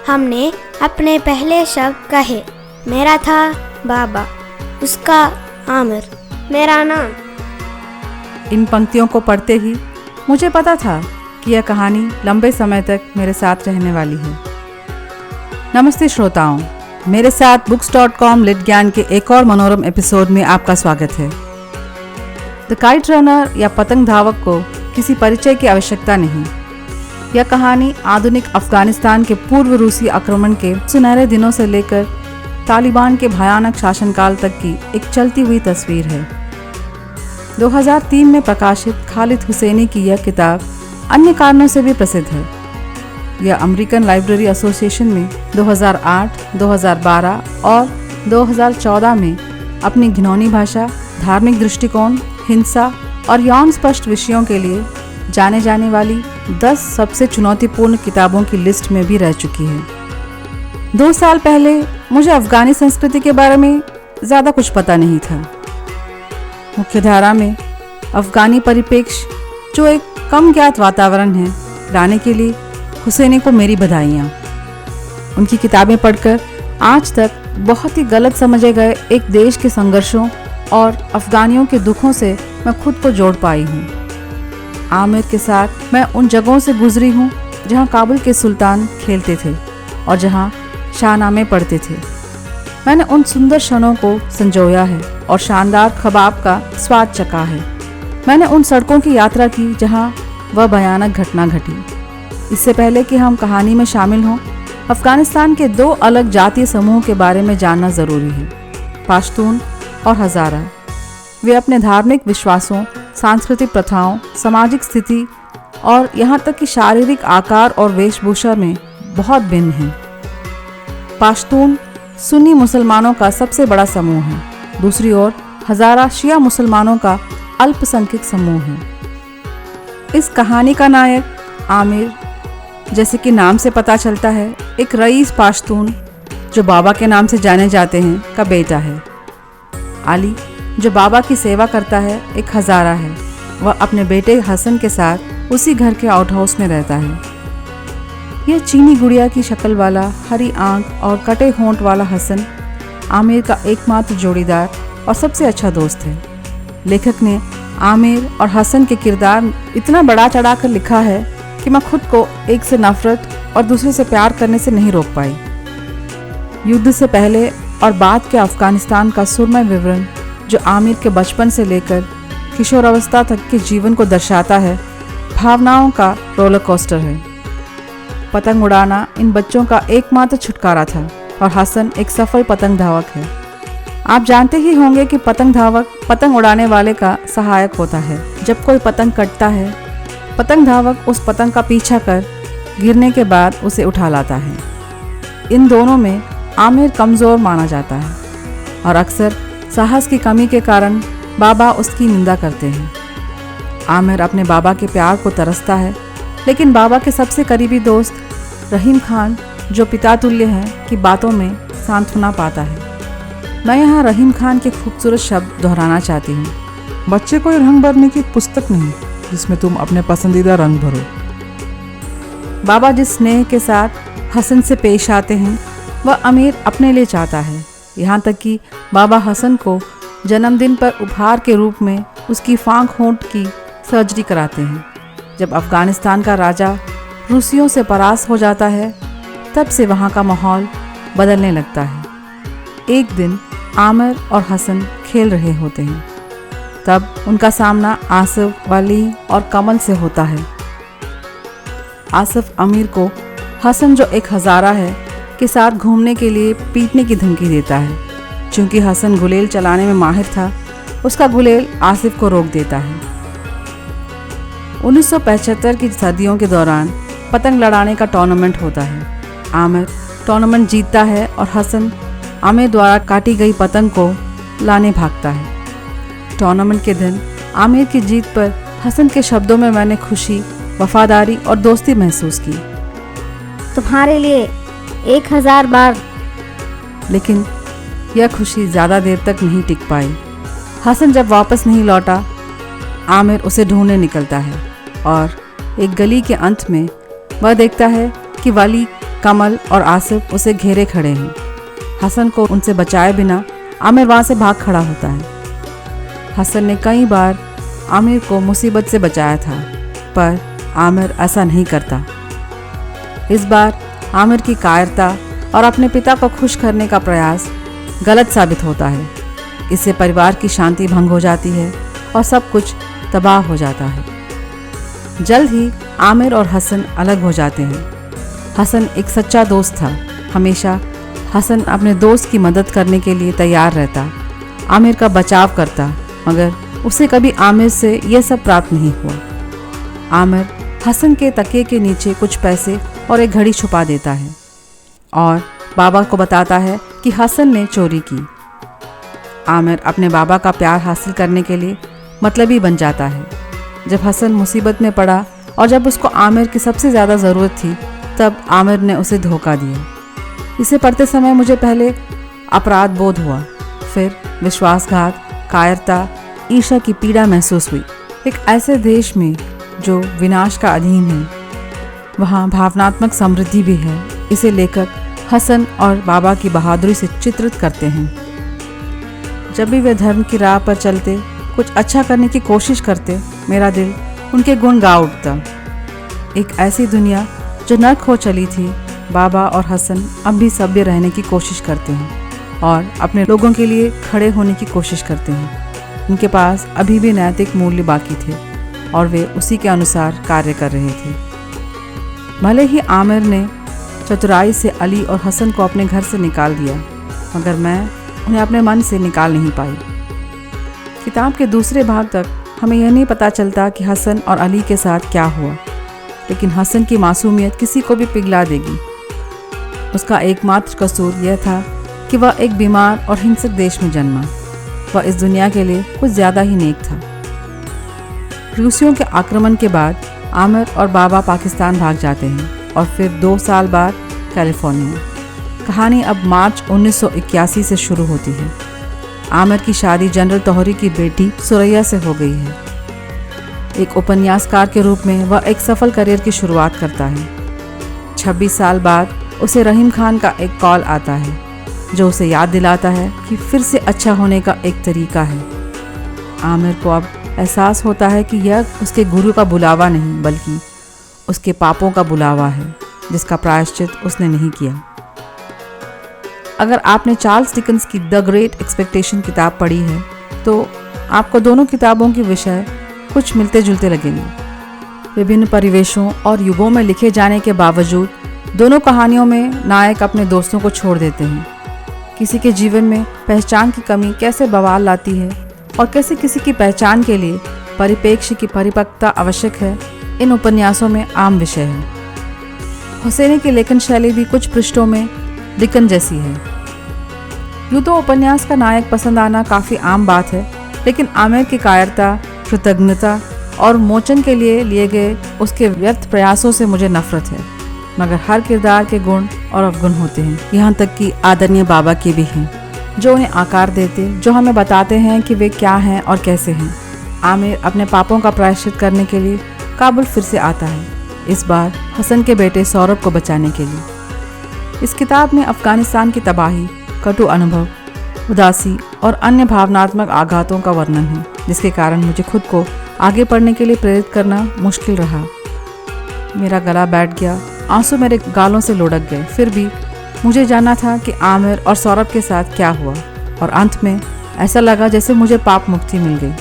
हमने अपने पहले शब्द कहे। मेरा था बाबा, उसका आमिर, मेरा नाम। इन पंक्तियों को पढ़ते ही मुझे पता था कि यह कहानी लंबे समय तक मेरे साथ रहने वाली है। नमस्ते श्रोताओं, मेरे साथ books.com लिट ज्ञान के एक और मनोरम एपिसोड में आपका स्वागत है। द काइट रनर या पतंग धावक को किसी परिचय की आवश्यकता नहीं। यह कहानी आधुनिक अफगानिस्तान के पूर्व रूसी आक्रमण के सुनहरे दिनों से लेकर तालिबान के भयानक शासनकाल तक की एक चलती हुई तस्वीर है। 2003 में प्रकाशित खालिद हुसैनी की यह किताब अन्य कारणों से भी प्रसिद्ध है। यह अमेरिकन लाइब्रेरी एसोसिएशन में 2008, 2012 और 2014 में अपनी घिनौनी भाषा, धार्मिक दृष्टिकोण, हिंसा और यौन स्पष्ट विषयों के लिए जाने जाने वाली 10 सबसे चुनौतीपूर्ण किताबों की लिस्ट में भी रह चुकी है। 2 साल पहले मुझे अफगानी संस्कृति के बारे में ज़्यादा कुछ पता नहीं था। मुख्यधारा में अफगानी परिप्रेक्ष्य, जो एक कम ज्ञात वातावरण है, लाने के लिए हुसैनी को मेरी बधाइयाँ। उनकी किताबें पढ़कर आज तक बहुत ही गलत समझे गए एक देश के संघर्षों और अफगानियों के दुखों से मैं खुद को जोड़ पाई हूँ। आमिर के साथ मैं उन जगहों से गुजरी हूँ जहाँ काबुल के सुल्तान खेलते थे और जहाँ शाहनामे पढ़ते थे। मैंने उन सुंदर क्षणों को संजोया है और शानदार ख़बाब का स्वाद चखा है। मैंने उन सड़कों की यात्रा की जहाँ वह भयानक घटना घटी। इससे पहले कि हम कहानी में शामिल हों, अफगानिस्तान के 2 अलग जातीय समूह के बारे में जानना ज़रूरी है, पश्तून और हज़ारा। वे अपने धार्मिक विश्वासों, सांस्कृतिक प्रथाओं, सामाजिक स्थिति और यहाँ तक कि शारीरिक आकार और वेशभूषा में बहुत भिन्न हैं। पश्तून सुन्नी मुसलमानों का सबसे बड़ा समूह है। दूसरी ओर हज़ारा शिया मुसलमानों का अल्पसंख्यक समूह है। इस कहानी का नायक आमिर, जैसे कि नाम से पता चलता है, एक रईस पश्तून जो बाबा के नाम से जाने जाते हैं का बेटा है। अली, जो बाबा की सेवा करता है, एक हज़ारा है। वह अपने बेटे हसन के साथ उसी घर के आउट हाउस में रहता है। यह चीनी गुड़िया की शक्ल वाला, हरी आंख और कटे होंठ वाला हसन आमिर का एकमात्र जोड़ीदार और सबसे अच्छा दोस्त है। लेखक ने आमिर और हसन के किरदार इतना बढ़ा चढ़ाकर लिखा है कि मैं खुद को एक से नफरत और दूसरे से प्यार करने से नहीं रोक पाई। युद्ध से पहले और बाद के अफगानिस्तान का सुरमय विवरण, जो आमिर के बचपन से लेकर किशोरावस्था तक के जीवन को दर्शाता है, भावनाओं का रोलर कोस्टर है। पतंग उड़ाना इन बच्चों का एकमात्र छुटकारा था और हसन एक सफल पतंग धावक है। आप जानते ही होंगे कि पतंग धावक पतंग उड़ाने वाले का सहायक होता है। जब कोई पतंग कटता है, पतंग धावक उस पतंग का पीछा कर गिरने के बाद उसे उठा लाता है। इन दोनों में आमिर कमज़ोर माना जाता है और अक्सर साहस की कमी के कारण बाबा उसकी निंदा करते हैं। आमिर अपने बाबा के प्यार को तरसता है, लेकिन बाबा के सबसे करीबी दोस्त रहीम खान, जो पिता तुल्य हैं, की बातों में सांत्वना पाता है। मैं यहाँ रहीम खान के खूबसूरत शब्द दोहराना चाहती हूँ। बच्चे कोई रंग भरने की पुस्तक नहीं जिसमें तुम अपने पसंदीदा रंग भरो। बाबा जिस स्नेह के साथ हसन से पेश आते हैं, वह आमिर अपने लिए चाहता है। यहाँ तक कि बाबा हसन को जन्मदिन पर उपहार के रूप में उसकी फांक होंठ की सर्जरी कराते हैं। जब अफगानिस्तान का राजा रूसियों से परास्त हो जाता है, तब से वहाँ का माहौल बदलने लगता है। एक दिन आमिर और हसन खेल रहे होते हैं, तब उनका सामना आसिफ, वली और कमल से होता है। आसिफ आमिर को हसन, जो एक हज़ारा है, के साथ घूमने के लिए पीटने की धमकी देता है। चूँकि हसन गुलेल चलाने में माहिर था, उसका गुलेल आसिफ को रोक देता है। 1975 की सर्दियों के दौरान पतंग लड़ाने का टूर्नामेंट होता है। आमिर टूर्नामेंट जीतता है और हसन आमिर द्वारा काटी गई पतंग को लाने भागता है। टूर्नामेंट के दिन आमिर की जीत पर हसन के शब्दों में मैंने खुशी, वफादारी और दोस्ती महसूस की। तुम्हारे लिए 1000 बार। लेकिन यह खुशी ज़्यादा देर तक नहीं टिक पाई। हसन जब वापस नहीं लौटा, आमिर उसे ढूंढने निकलता है और एक गली के अंत में वह देखता है कि वली कमल और आसिफ उसे घेरे खड़े हैं। हसन को उनसे बचाए बिना आमिर वहाँ से भाग खड़ा होता है। हसन ने कई बार आमिर को मुसीबत से बचाया था, पर आमिर ऐसा नहीं करता। इस बार आमिर की कायरता और अपने पिता को खुश करने का प्रयास गलत साबित होता है। इससे परिवार की शांति भंग हो जाती है और सब कुछ तबाह हो जाता है। जल्द ही आमिर और हसन अलग हो जाते हैं। हसन एक सच्चा दोस्त था। हमेशा हसन अपने दोस्त की मदद करने के लिए तैयार रहता, आमिर का बचाव करता, मगर उसे कभी आमिर से यह सब प्राप्त नहीं हुआ। आमिर हसन के तकिए के नीचे कुछ पैसे और एक घड़ी छुपा देता है और बाबा को बताता है कि हसन ने चोरी की। आमिर अपने बाबा का प्यार हासिल करने के लिए मतलबी बन जाता है। जब हसन मुसीबत में पड़ा और जब उसको आमिर की सबसे ज़्यादा ज़रूरत थी, तब आमिर ने उसे धोखा दिया। इसे पढ़ते समय मुझे पहले अपराध बोध हुआ, फिर विश्वासघात, कायरता, ईर्ष्या की पीड़ा महसूस हुई। एक ऐसे देश में जो विनाश का अधीन है, वहाँ भावनात्मक समृद्धि भी है। इसे लेखक हसन और बाबा की बहादुरी से चित्रित करते हैं। जब भी वे धर्म की राह पर चलते, कुछ अच्छा करने की कोशिश करते, मेरा दिल उनके गुण गा उठता। एक ऐसी दुनिया जो नर्क हो चली थी, बाबा और हसन अब भी सभ्य रहने की कोशिश करते हैं और अपने लोगों के लिए खड़े होने की कोशिश करते हैं। उनके पास अभी भी नैतिक मूल्य बाकी थे और वे उसी के अनुसार कार्य कर रहे थे। भले ही आमिर ने चतुराई से अली और हसन को अपने घर से निकाल दिया, मगर मैं उन्हें अपने मन से निकाल नहीं पाई। किताब के दूसरे भाग तक हमें यह नहीं पता चलता कि हसन और अली के साथ क्या हुआ, लेकिन हसन की मासूमियत किसी को भी पिघला देगी। उसका एकमात्र कसूर यह था कि वह एक बीमार और हिंसक देश में जन्मा। वह इस दुनिया के लिए कुछ ज़्यादा ही नेक था। रूसियों के आक्रमण के बाद आमिर और बाबा पाकिस्तान भाग जाते हैं और फिर 2 साल बाद कैलिफोर्निया। कहानी अब मार्च 1981 से शुरू होती है। आमिर की शादी जनरल तोहरी की बेटी सुरैया से हो गई है। एक उपन्यासकार के रूप में वह एक सफल करियर की शुरुआत करता है। 26 साल बाद उसे रहीम खान का एक कॉल आता है, जो उसे याद दिलाता है कि फिर से अच्छा होने का एक तरीका है। आमिर को अब एहसास होता है कि यह उसके गुरु का बुलावा नहीं, बल्कि उसके पापों का बुलावा है, जिसका प्रायश्चित उसने नहीं किया। अगर आपने चार्ल्स डिकेंस की द ग्रेट एक्सपेक्टेशन किताब पढ़ी है, तो आपको दोनों किताबों के विषय कुछ मिलते जुलते लगेंगे। विभिन्न परिवेशों और युगों में लिखे जाने के बावजूद दोनों कहानियों में नायक अपने दोस्तों को छोड़ देते हैं। किसी के जीवन में पहचान की कमी कैसे बवाल लाती है और कैसे किसी की पहचान के लिए परिप्रेक्ष्य की परिपक्वता आवश्यक है, इन उपन्यासों में आम विषय है। हुसैनी की लेखन शैली भी कुछ पृष्ठों में डिकन जैसी है। यूँ तो उपन्यास का नायक पसंद आना काफ़ी आम बात है, लेकिन आमिर की कायरता, कृतज्ञता और मोचन के लिए गए उसके व्यर्थ प्रयासों से मुझे नफरत है। मगर हर किरदार के गुण और अवगुण होते हैं, यहाँ तक कि आदरणीय बाबा के भी हैं, जो उन्हें आकार देते, जो हमें बताते हैं कि वे क्या हैं और कैसे हैं। आमिर अपने पापों का प्रायश्चित करने के लिए काबुल फिर से आता है, इस बार हसन के बेटे सौरभ को बचाने के लिए। इस किताब में अफगानिस्तान की तबाही, कटु अनुभव, उदासी और अन्य भावनात्मक आघातों का वर्णन है, जिसके कारण मुझे खुद को आगे पढ़ने के लिए प्रेरित करना मुश्किल रहा। मेरा गला बैठ गया, आंसू मेरे गालों से लुढ़क गए। फिर भी मुझे जानना था कि आमिर और सौरभ के साथ क्या हुआ, और अंत में ऐसा लगा जैसे मुझे पाप मुक्ति मिल गई।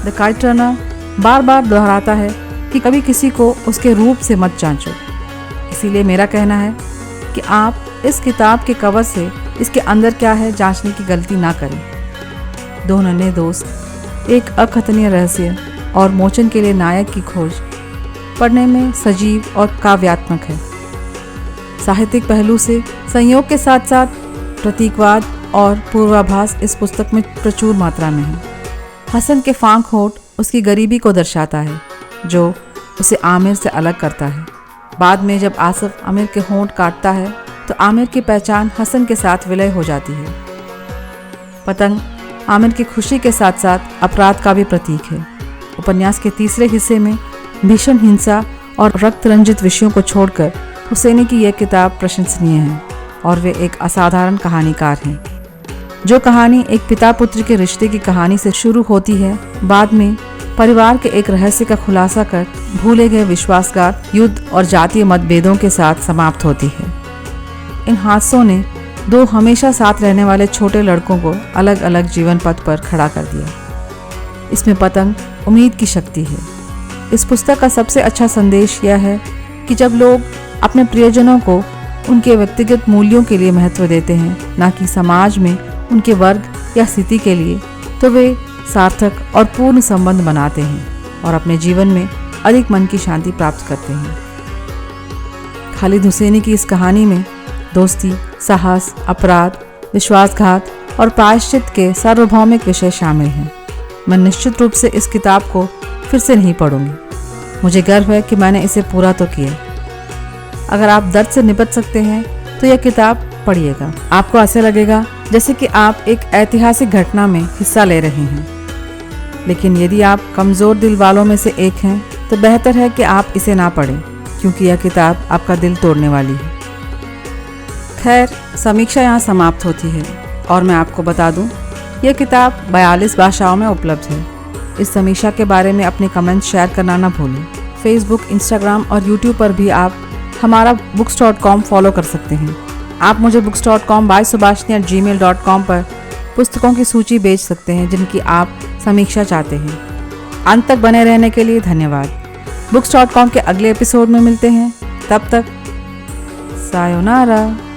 द काइट रनर बार बार दोहराता है कि कभी किसी को उसके रूप से मत जांचो। इसीलिए मेरा कहना है कि आप इस किताब के कवर से इसके अंदर क्या है जांचने की गलती ना करें। 2 नन्हे दोस्त, एक अकथनीय रहस्य और मोचन के लिए नायक की खोज पढ़ने में सजीव और काव्यात्मक है। साहित्यिक पहलू से संयोग के साथ साथ प्रतीकवाद और पूर्वाभास इस पुस्तक में प्रचुर मात्रा में है। हसन के फांक होठ उसकी गरीबी को दर्शाता है, जो उसे आमिर से अलग करता है। बाद में जब आसिफ आमिर के होंठ काटता है, तो आमिर की पहचान हसन के साथ विलय हो जाती है। पतंग आमिर की खुशी के साथ साथ अपराध का भी प्रतीक है। उपन्यास के तीसरे हिस्से में भीषण हिंसा और रक्त रंजित विषयों को छोड़कर हुसैनी की यह किताब प्रशंसनीय है और वे एक असाधारण कहानीकार हैं। जो कहानी एक पिता पुत्र के रिश्ते की कहानी से शुरू होती है, बाद में परिवार के एक रहस्य का खुलासा कर भूले गए विश्वासघात, युद्ध और जातीय मतभेदों के साथ समाप्त होती है। इन हादसों ने दो हमेशा साथ रहने वाले छोटे लड़कों को अलग अलग जीवन पथ पर खड़ा कर दिया। इसमें पतंग उम्मीद की शक्ति है। इस पुस्तक का सबसे अच्छा संदेश यह है कि जब लोग अपने प्रियजनों को उनके व्यक्तिगत मूल्यों के लिए महत्व देते हैं, ना कि समाज में उनके वर्ग या स्थिति के लिए, तो वे सार्थक और पूर्ण संबंध बनाते हैं और अपने जीवन में अधिक मन की शांति प्राप्त करते हैं। खालिद हुसैनी की इस कहानी में दोस्ती, साहस, अपराध, विश्वासघात और प्रायश्चित के सार्वभौमिक विषय शामिल हैं। मैं निश्चित रूप से इस किताब को फिर से नहीं पढ़ूंगी। मुझे गर्व है कि मैंने इसे पूरा तो किया। अगर आप दर्द से निपट सकते हैं तो यह किताब पढ़िएगा। आपको ऐसे लगेगा जैसे कि आप एक ऐतिहासिक घटना में हिस्सा ले रहे हैं। लेकिन यदि आप कमज़ोर दिल वालों में से एक हैं तो बेहतर है कि आप इसे ना पढ़ें, क्योंकि यह किताब आपका दिल तोड़ने वाली है। खैर, समीक्षा यहाँ समाप्त होती है और मैं आपको बता दूँ, यह किताब 42 भाषाओं में उपलब्ध है। इस समीक्षा के बारे में अपने कमेंट्स शेयर करना ना भूलें। फेसबुक, इंस्टाग्राम और यूट्यूब पर भी आप हमारा books.com फॉलो कर सकते हैं। आप मुझे books.com/subhashini@gmail.com पर पुस्तकों की सूची भेज सकते हैं जिनकी आप समीक्षा चाहते हैं। अंत तक बने रहने के लिए धन्यवाद। books.com के अगले एपिसोड में मिलते हैं। तब तक सायोनारा।